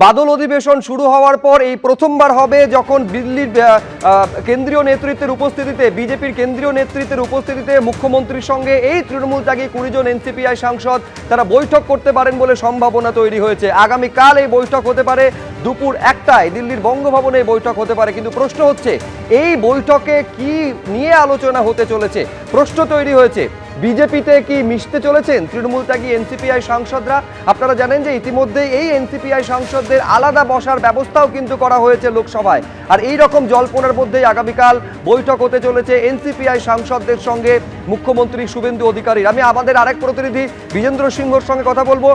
বাদল অধিবেশন শুরু হওয়ার পর এই প্রথমবার হবে যখন দিল্লির কেন্দ্রীয় নেতৃত্বের উপস্থিতিতে, বিজেপির কেন্দ্রীয় নেতৃত্বের উপস্থিতিতে মুখ্যমন্ত্রীর সঙ্গে এই তৃণমূল ত্যাগী 20 জন এনসিপিআই সাংসদ তারা বৈঠক করতে পারেন বলে সম্ভাবনা তৈরি হয়েছে। আগামীকাল এই বৈঠক হতে পারে, দুপুর 1টায় দিল্লির বঙ্গভবনে এই বৈঠক হতে পারে। কিন্তু প্রশ্ন হচ্ছে এই বৈঠকে কি নিয়ে আলোচনা হতে চলেছে। প্রশ্ন তৈরি হয়েছে, বিজেপিতে কি মিশতে চলেছেন তৃণমূল ত্যাগী এনসিপিআই সাংসদরা? আপনারা জানেন যে ইতিমধ্যে এই এনসিপিআই সাংসদদের আলাদা বসার ব্যবস্থাও কিন্তু করা হয়েছে লোকসভায়। আর এই রকম জল্পনার মধ্যেই আগামীকাল বৈঠক হতে চলেছে এনসিপিআই সাংসদদের সঙ্গে মুখ্যমন্ত্রী শুভেন্দু অধিকারীর। আমি আমাদের আরেক প্রতিনিধি বিজেন্দ্র সিংহর সঙ্গে কথা বলবো,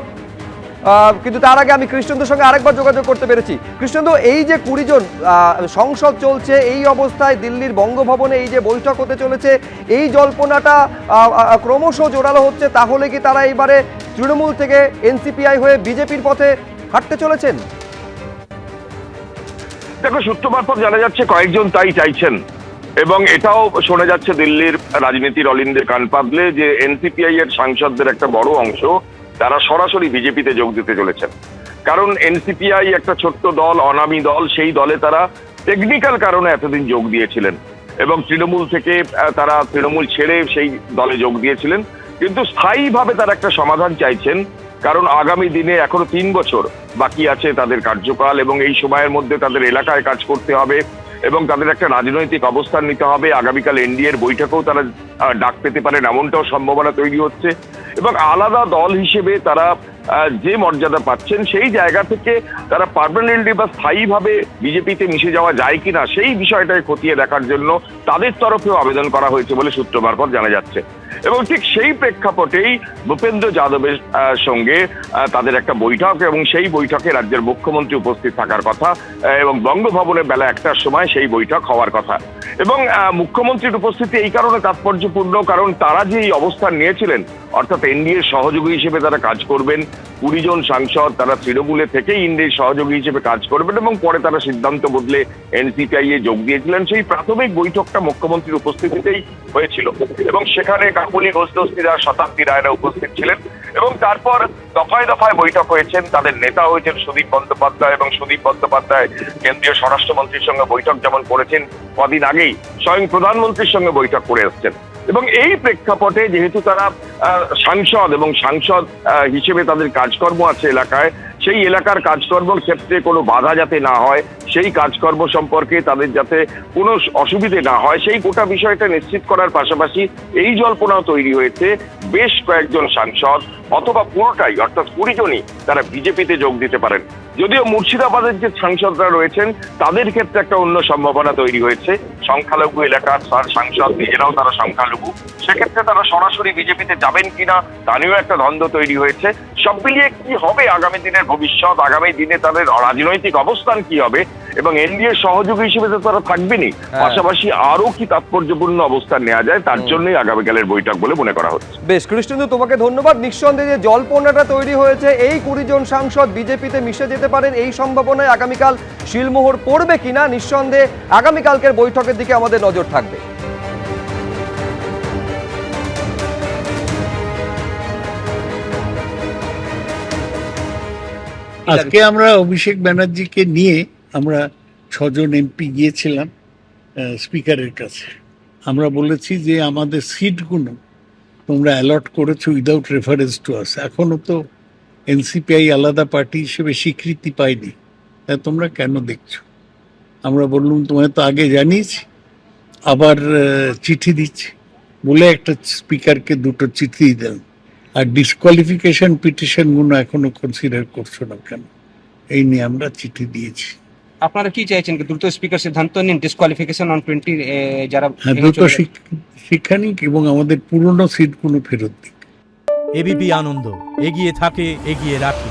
কিন্তু তার আগে আমি কৃষ্ণেন্দুর সঙ্গে আরেকবার যোগাযোগ করতে পেরেছি। কৃষ্ণেন্দু, এই যে 20 জন সংসদ চলছে, এই অবস্থায় দিল্লির বঙ্গভবনে এই যে বৈঠক হতে চলেছে, এই জল্পনাটা ক্রমশ জোরালো হচ্ছে। তাহলে কি তারা এইবারে তৃণমূল থেকে এনসিপিআই হয়ে বিজেপির পথে হাঁটতে চলেছেন? দেখো, সূত্র মারফত জানা যাচ্ছে কয়েকজন তাই চাইছেন, এবং এটাও শোনা যাচ্ছে দিল্লির রাজনীতির অলিন্দে কান পাতলে যে এনসিপিআই এর সাংসদদের একটা বড় অংশ তারা সরাসরি বিজেপিতে যোগ দিতে চলেছেন। কারণ এনসিপিআই একটা ছোট্ট দল, অনামী দল, সেই দলে তারা টেকনিক্যাল কারণে এতদিন যোগ দিয়েছিলেন এবং তৃণমূল থেকে তারা তৃণমূল ছেড়ে সেই দলে যোগ দিয়েছিলেন। কিন্তু স্থায়ীভাবে তারা একটা সমাধান চাইছেন, কারণ আগামী দিনে এখনো 3 বছর বাকি আছে তাদের কার্যকাল, এবং এই সময়ের মধ্যে তাদের এলাকায় কাজ করতে হবে এবং তাদের একটা রাজনৈতিক অবস্থান নিতে হবে। আগামীকাল এনডিএর বৈঠকেও তারা ডাক পেতে পারেন এমনটাও সম্ভাবনা তৈরি হচ্ছে, এবং আলাদা দল হিসেবে তারা যে মর্যাদা পাচ্ছেন সেই জায়গা থেকে তারা পার্মানেন্টলি বা স্থায়ীভাবে বিজেপিতে মিশে যাওয়া যায় কিনা সেই বিষয়টাকে খতিয়ে দেখার জন্য তাদের তরফেও আবেদন করা হয়েছে বলে সূত্র মারফত জানা যাচ্ছে। এবং ঠিক সেই প্রেক্ষাপটেই ভূপেন্দ্র যাদবের সঙ্গে তাদের একটা বৈঠক, এবং সেই বৈঠকে রাজ্যের মুখ্যমন্ত্রী উপস্থিত থাকার কথা, এবং বঙ্গভবনে বেলা 1টার সময় সেই বৈঠক হওয়ার কথা। এবং মুখ্যমন্ত্রীর উপস্থিতি এই কারণে তাৎপর্যপূর্ণ, কারণ তারা যে এই অবস্থান নিয়েছিলেন, অর্থাৎ এনডিএর সহযোগী হিসেবে তারা কাজ করবেন, 20 জন সাংসদ তারা তৃণমূলে থেকেই এনডিএর সহযোগী হিসেবে কাজ করবেন, এবং পরে তারা সিদ্ধান্ত বদলে এনসিপিআই এ যোগ দিয়েছিলেন। সেই প্রাথমিক বৈঠকটা মুখ্যমন্ত্রীর উপস্থিতিতেই হয়েছিল, এবং সেখানে কাকুলি ঘোষদস্তিরা, শতাব্দী রায়রা উপস্থিত ছিলেন, এবং তারপর দফায় দফায় বৈঠক হয়েছেন। তাদের নেতা হয়েছেন সুদীপ বন্দ্যোপাধ্যায়, এবং সুদীপ বন্দ্যোপাধ্যায় কেন্দ্রীয় স্বরাষ্ট্রমন্ত্রীর সঙ্গে বৈঠক যেমন করেছেন, কদিন আগেই স্বয়ং প্রধানমন্ত্রীর সঙ্গে বৈঠক করে এসছেন। এবং এই প্রেক্ষাপটে যেহেতু তারা সাংসদ এবং সাংসদ হিসেবে তাদের কাজকর্ম আছে এলাকায়, সেই এলাকার কাজকর্মের ক্ষেত্রে কোনো বাধা যাতে না হয়, সেই কাজকর্ম সম্পর্কে তাদের যাতে কোনো অসুবিধে না হয়, সেই গোটা বিষয়টা নিশ্চিত করার পাশাপাশি এই জল্পনাও তৈরি হয়েছে বেশ কয়েকজন সাংসদ অথবা পুরোটাই অর্থাৎ 20 জনই তারা বিজেপিতে যোগ দিতে পারেন। যদিও মুর্শিদাবাদের যে সাংসদরা রয়েছেন তাদের ক্ষেত্রে একটা অন্য সম্ভাবনা তৈরি হয়েছে। সংখ্যালঘু এলাকার সাংসদ, নিজেরাও তারা সংখ্যালঘু, সেক্ষেত্রে তারা সরাসরি বিজেপিতে যাবেন কিনা তা নিয়েও একটা দ্বন্দ্ব তৈরি হয়েছে। সব মিলিয়ে কি হবে আগামী দিনের ভবিষ্যৎ, আগামী দিনে তাদের রাজনৈতিক অবস্থান কি হবে, এবং এনডিএ সহযোগী হিসেবে তো তারা থাকবেনই, পাশাপাশি আরো কি তাৎপর্যপূর্ণ অবস্থান নেওয়া যায় তার জন্যই আগামীকালের বৈঠক বলে মনে করা হচ্ছে। বেশ কৃষ্ণেন্দু, তোমাকে ধন্যবাদ। নিঃসন্দেহে যে জল্পনাটা তৈরি হয়েছে এই 20 জন সাংসদ বিজেপিতে মিশে যেতে পারেন, এই সম্ভাবনায় আগামীকাল শিলমোহর পড়বে কিনা নিঃসন্দেহে আগামীকালকের বৈঠকের দিকে আমাদের নজর থাকবে। আজকে আমরা অভিষেক ব্যানার্জিকে নিয়ে আমরা 6 জন এমপি গিয়েছিলাম স্পিকারের কাছে। আমরা বলেছি যে আমাদের সিটগুলো তোমরা অ্যালট করেছো উইদাউট রেফারেন্স টু আস। এখনো তো এনসিপিআই আলাদা পার্টি হিসেবে স্বীকৃতি পায়নি, তা তোমরা কেন দেখছো? আমরা বললাম তোমায় তো আগে জানিয়েছি, আবার চিঠি দিচ্ছি বলে একটা স্পিকারকে 2টো চিঠি দেন। আর ডিসকোয়ালিফিকেশন পিটিশনগুলো এখনো কনসিডার করছো না কেন, এই নিয়ে আমরা চিঠি দিয়েছি। আপনারা কি চাইছেন? দ্রুত স্পিকার সিদ্ধান্ত নিন, ডিসকোয়ালিফিকেশন অন 20 যারা দ্রুত শিক্ষা নিক এবং আমাদের পুরনো সিটগুলো ফেরত দিক। এবিপি আনন্দ, এগিয়ে থাকে, এগিয়ে রাখে।